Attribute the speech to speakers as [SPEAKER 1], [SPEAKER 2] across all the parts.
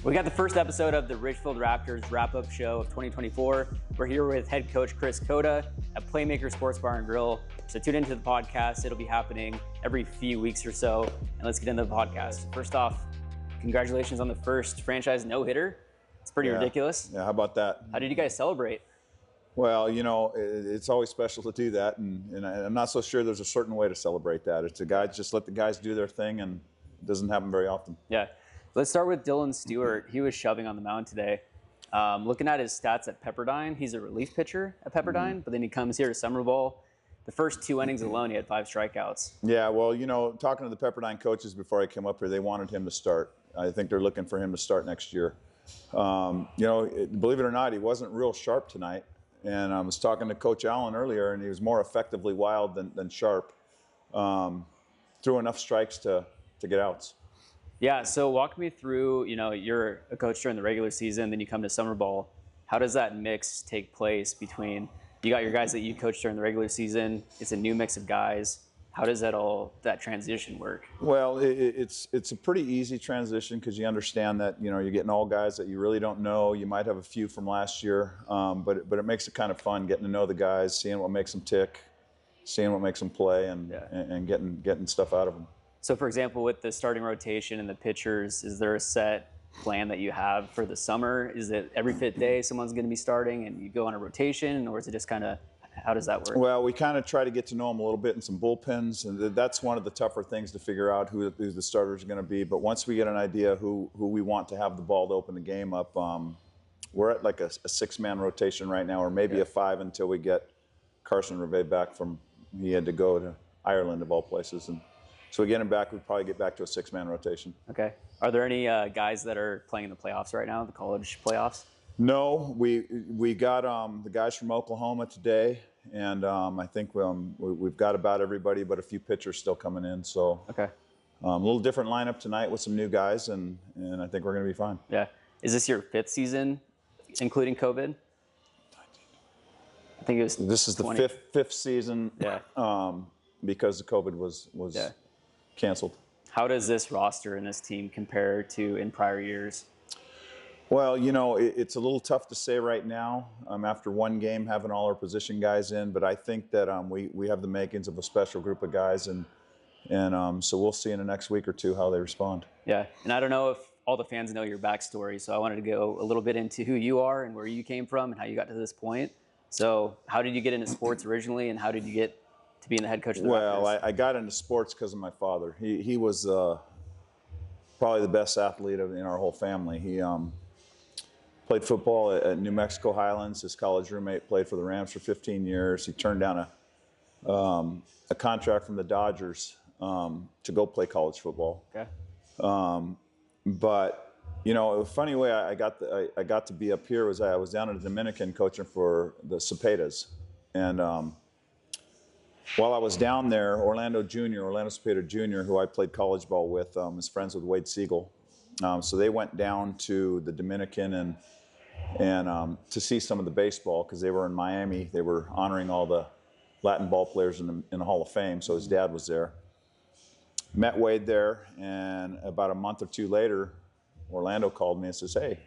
[SPEAKER 1] We got the first episode of the Ridgefield Raptors Wrap-up Show of 2024. We're here with head coach Chris Cota at Playmakers Sports Bar Grill. So tune into the podcast. It'll be happening every few weeks or so. And let's get into the podcast. First off, congratulations on the first franchise no-hitter. It's pretty ridiculous.
[SPEAKER 2] Yeah, how about that?
[SPEAKER 1] How did you guys celebrate?
[SPEAKER 2] Well, you know, it's always special to do that, and I'm not so sure there's a certain way to celebrate that. It's just let the guys do their thing, and it doesn't happen very often.
[SPEAKER 1] Yeah. Let's start with Dylan Stewart. He was shoving on the mound today. Looking at his stats at Pepperdine, he's a relief pitcher at Pepperdine, but then he comes here to Summer Ball. The first 2 innings alone, he had 5 strikeouts.
[SPEAKER 2] Yeah, well, you know, talking to the Pepperdine coaches before I came up here, they wanted him to start. I think they're looking for him to start next year. You know, believe it or not, he wasn't real sharp tonight. And I was talking to Coach Allen earlier, and he was more effectively wild than sharp. Threw enough strikes to get outs.
[SPEAKER 1] Yeah, so walk me through, you know, you're a coach during the regular season, then you come to Summer Ball. How does that mix take place between, you got your guys that you coach during the regular season, it's a new mix of guys. How does that transition work?
[SPEAKER 2] Well, it's a pretty easy transition because you understand that, you know, you're getting all guys that you really don't know. You might have a few from last year, but it makes it kind of fun getting to know the guys, seeing what makes them tick, seeing what makes them play, and getting stuff out of them.
[SPEAKER 1] So, for example, with the starting rotation and the pitchers, is there a set plan that you have for the summer? Is it every 5th day someone's going to be starting and you go on a rotation, or is it just kind of, how does that work?
[SPEAKER 2] Well, we kind of try to get to know them a little bit in some bullpens, and that's one of the tougher things to figure out who the starters are going to be. But once we get an idea who we want to have the ball to open the game up, we're at like a 6-man rotation right now, or maybe a 5 until we get Carson Reve back from, he had to go to Ireland of all places. And so we get him back, we'd probably get back to a 6-man rotation.
[SPEAKER 1] Okay. Are there any guys that are playing in the playoffs right now, the college playoffs?
[SPEAKER 2] No, we got the guys from Oklahoma today, and I think we've got about everybody but a few pitchers still coming in. So
[SPEAKER 1] okay,
[SPEAKER 2] a little different lineup tonight with some new guys, and I think we're going to be fine.
[SPEAKER 1] Yeah. Is this your 5th season, including COVID? I think it was.
[SPEAKER 2] This is
[SPEAKER 1] 20.
[SPEAKER 2] the fifth season. Yeah. Because the COVID was canceled.
[SPEAKER 1] How does this roster and this team compare to in prior years?
[SPEAKER 2] Well, you know, it's a little tough to say right now after one game having all our position guys in, but I think that we have the makings of a special group of guys, and so we'll see in the next week or two how they respond.
[SPEAKER 1] Yeah, and I don't know if all the fans know your backstory, so I wanted to go a little bit into who you are and where you came from and how you got to this point. So how did you get into sports originally, and how did you get to being the head coach of the Raptors?
[SPEAKER 2] Well, I got into sports because of my father. He was probably the best athlete in our whole family. He played football at New Mexico Highlands. His college roommate played for the Rams for 15 years. He turned down a contract from the Dodgers to go play college football. Okay. But you know, a funny way I got to be up here was I was down in the Dominican coaching for the Cepedas, and while I was down there, Orlando Cepeda Jr., who I played college ball with, is friends with Wade Siegel. So they went down to the Dominican and to see some of the baseball because they were in Miami. They were honoring all the Latin ball players in the Hall of Fame. So his dad was there. Met Wade there, and about a month or two later, Orlando called me and says, "Hey,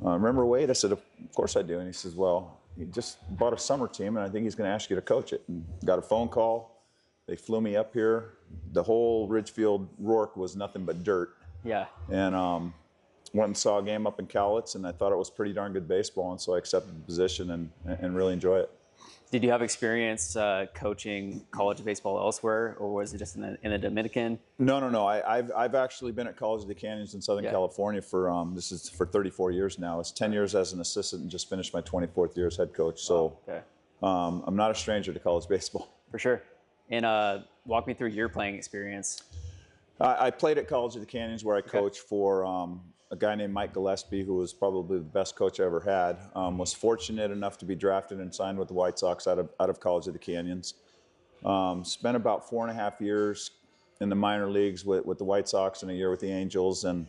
[SPEAKER 2] remember Wade?" I said, "Of course I do." And he says, "Well, he just bought a summer team, and I think he's going to ask you to coach it." And got a phone call. They flew me up here. The whole Ridgefield Rourke was nothing but dirt.
[SPEAKER 1] Yeah.
[SPEAKER 2] And went and saw a game up in Cowlitz, and I thought it was pretty darn good baseball, and so I accepted the position and really enjoy it.
[SPEAKER 1] Did you have experience coaching college baseball elsewhere, or was it just in the Dominican?
[SPEAKER 2] No. I've actually been at College of the Canyons in Southern California for this is for 34 years now. It's 10 years as an assistant and just finished my 24th year as head coach. So I'm not a stranger to college baseball.
[SPEAKER 1] For sure. And walk me through your playing experience.
[SPEAKER 2] I played at College of the Canyons where I coached for a guy named Mike Gillespie, who was probably the best coach I ever had. Was fortunate enough to be drafted and signed with the White Sox out of College of the Canyons. Spent about 4.5 years in the minor leagues with the White Sox and a year with the Angels, and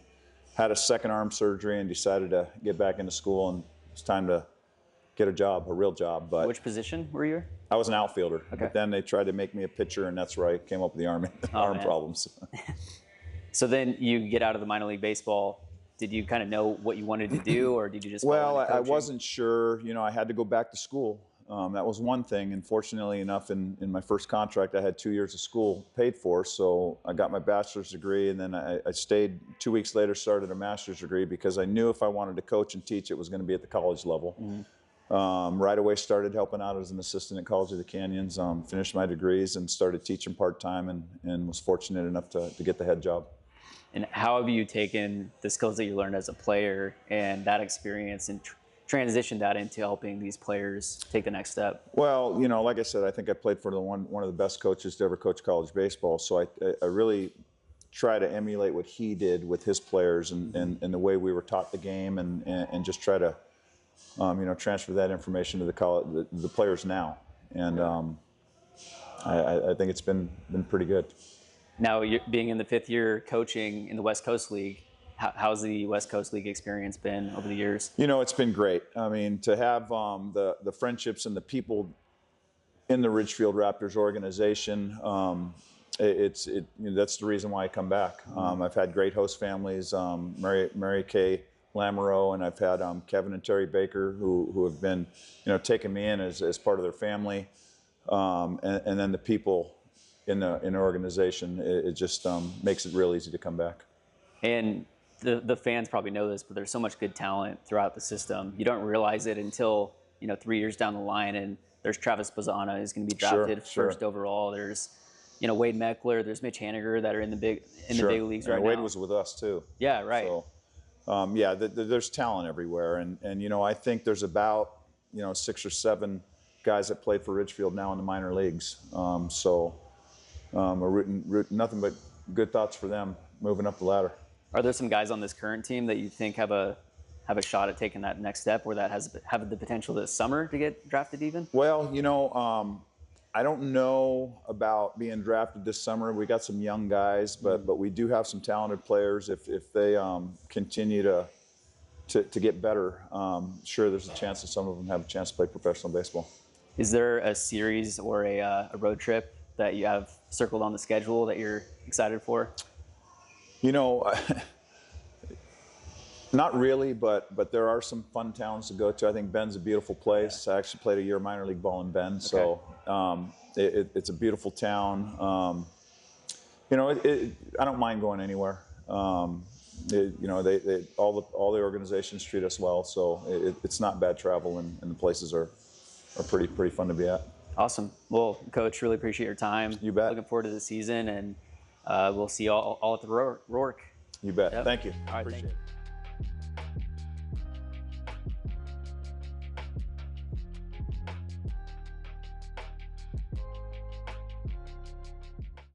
[SPEAKER 2] had a second arm surgery and decided to get back into school, and it was time to get a job, a real job. But
[SPEAKER 1] which position were you?
[SPEAKER 2] I was an outfielder.
[SPEAKER 1] Okay.
[SPEAKER 2] But then they tried to make me a pitcher, and that's where I came up with the arm problems.
[SPEAKER 1] So then you get out of the minor league baseball. did you kind of know what you wanted to do, or did you just
[SPEAKER 2] Well,
[SPEAKER 1] follow into
[SPEAKER 2] I
[SPEAKER 1] coaching?
[SPEAKER 2] wasn't sure. I had to go back to school. That was one thing. And fortunately enough, in my first contract, I had 2 years of school paid for. So I got my bachelor's degree, and then I stayed 2 weeks later, started a master's degree, because I knew if I wanted to coach and teach, it was going to be at the college level. Right away started helping out as an assistant at College of the Canyons, finished my degrees and started teaching part-time, and was fortunate enough to get the head job.
[SPEAKER 1] And how have you taken the skills that you learned as a player and that experience and transitioned that into helping these players take the next step?
[SPEAKER 2] Well, like I said, I think I played for one of the best coaches to ever coach college baseball. So I really try to emulate what he did with his players and the way we were taught the game, and just try to transfer that information to the players now. And I think it's been pretty good.
[SPEAKER 1] Now, you're being in the 5th year coaching in the West Coast League, how's the West Coast League experience been over the years?
[SPEAKER 2] It's been great. I mean, to have the friendships and the people in the Ridgefield Raptors organization, that's the reason why I come back. I've had great host families, Mary Kay Lamoureux, and I've had Kevin and Terry Baker, who have been, taking me in as part of their family, and then the people in the organization. It just makes it real easy to come back.
[SPEAKER 1] And the fans probably know this, but there's so much good talent throughout the system. You don't realize it until 3 years down the line, and there's Travis Bazzana who's going to be drafted first overall. There's Wade Meckler, there's Mitch Haniger that are in the big leagues right now.
[SPEAKER 2] Wade was with us too.
[SPEAKER 1] Yeah, right.
[SPEAKER 2] So, there's talent everywhere, and I think there's about 6 or 7 guys that played for Ridgefield now in the minor leagues. We're rooting nothing but good thoughts for them moving up the ladder.
[SPEAKER 1] Are there some guys on this current team that you think have a shot at taking that next step, or that have the potential this summer to get drafted even?
[SPEAKER 2] Well, I don't know about being drafted this summer. We got some young guys, but we do have some talented players. If they continue to get better, sure, there's a chance that some of them have a chance to play professional baseball.
[SPEAKER 1] Is there a series or a road trip that you have circled on the schedule that you're excited for?
[SPEAKER 2] Not really, but there are some fun towns to go to. I think Bend's a beautiful place. I actually played a year minor league ball in Bend, so it's a beautiful town. I don't mind going anywhere. All the organizations treat us well, so it's not bad travel, and the places are pretty fun to be at.
[SPEAKER 1] Awesome. Well, Coach, really appreciate your time.
[SPEAKER 2] You bet.
[SPEAKER 1] Looking forward to the season, and we'll see you all at the Rourke.
[SPEAKER 2] You bet.
[SPEAKER 1] Yep.
[SPEAKER 2] Thank you.
[SPEAKER 1] All right,
[SPEAKER 2] appreciate it.